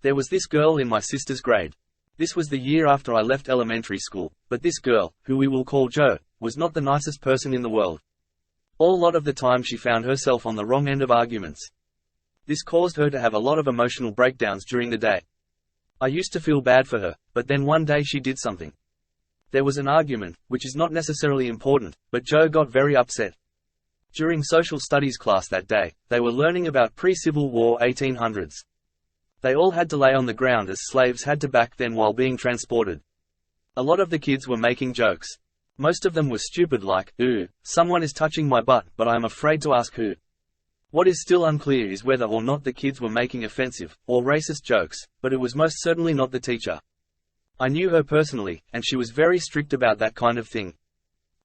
There was this girl in my sister's grade. This was the year after I left elementary school, but this girl, who we will call Jo, was not the nicest person in the world. A lot of the time she found herself on the wrong end of arguments. This caused her to have a lot of emotional breakdowns during the day. I used to feel bad for her, but then one day she did something. There was an argument, which is not necessarily important, but Jo got very upset. During social studies class that day, they were learning about pre-Civil War 1800s. They all had to lay on the ground as slaves had to back then while being transported. A lot of the kids were making jokes. Most of them were stupid like, "Ooh, someone is touching my butt, but I am afraid to ask who." What is still unclear is whether or not the kids were making offensive, or racist jokes, but it was most certainly not the teacher. I knew her personally, and she was very strict about that kind of thing.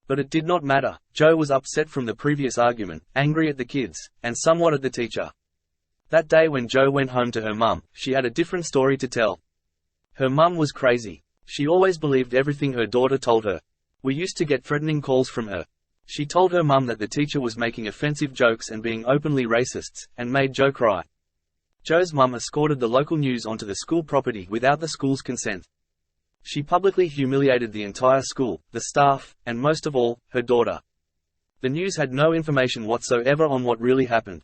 But it did not matter. Jo was upset from the previous argument, angry at the kids, and somewhat at the teacher. That day when Jo went home to her mum, she had a different story to tell. Her mum was crazy. She always believed everything her daughter told her. We used to get threatening calls from her. She told her mum that the teacher was making offensive jokes and being openly racists, and made Jo cry. Jo's mum escorted the local news onto the school property without the school's consent. She publicly humiliated the entire school, the staff, and most of all, her daughter. The news had no information whatsoever on what really happened.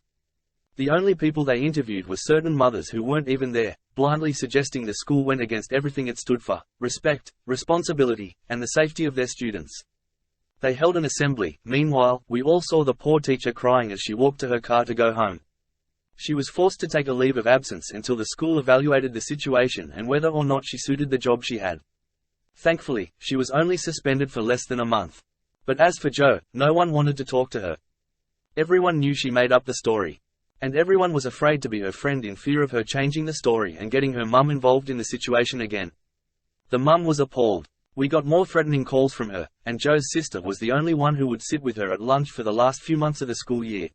The only people they interviewed were certain mothers who weren't even there, blindly suggesting the school went against everything it stood for: respect, responsibility, and the safety of their students. They held an assembly. Meanwhile, we all saw the poor teacher crying as she walked to her car to go home. She was forced to take a leave of absence until the school evaluated the situation and whether or not she suited the job she had. Thankfully, she was only suspended for less than a month. But as for Jo, no one wanted to talk to her. Everyone knew she made up the story. And everyone was afraid to be her friend in fear of her changing the story and getting her mum involved in the situation again. The mum was appalled. We got more threatening calls from her, and Jo's sister was the only one who would sit with her at lunch for the last few months of the school year.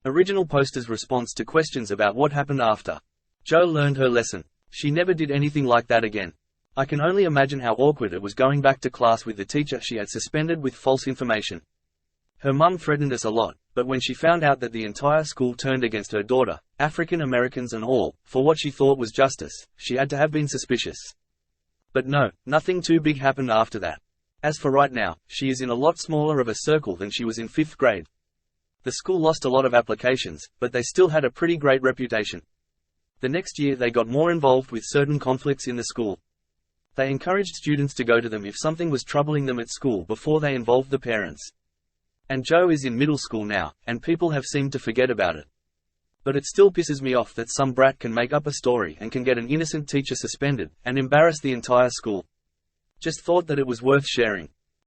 Original poster's response to questions about what happened after. Jo learned her lesson. She never did anything like that again. I can only imagine how awkward it was going back to class with the teacher she had suspended with false information. Her mum threatened us a lot, but when she found out that the entire school turned against her daughter, African Americans and all, for what she thought was justice, she had to have been suspicious. But no, nothing too big happened after that. As for right now, she is in a lot smaller of a circle than she was in 5th grade. The school lost a lot of applications, but they still had a pretty great reputation. The next year they got more involved with certain conflicts in the school. They encouraged students to go to them if something was troubling them at school before they involved the parents. And Jo is in middle school now, and people have seemed to forget about it. But it still pisses me off that some brat can make up a story and can get an innocent teacher suspended, and embarrass the entire school. Just thought that it was worth sharing.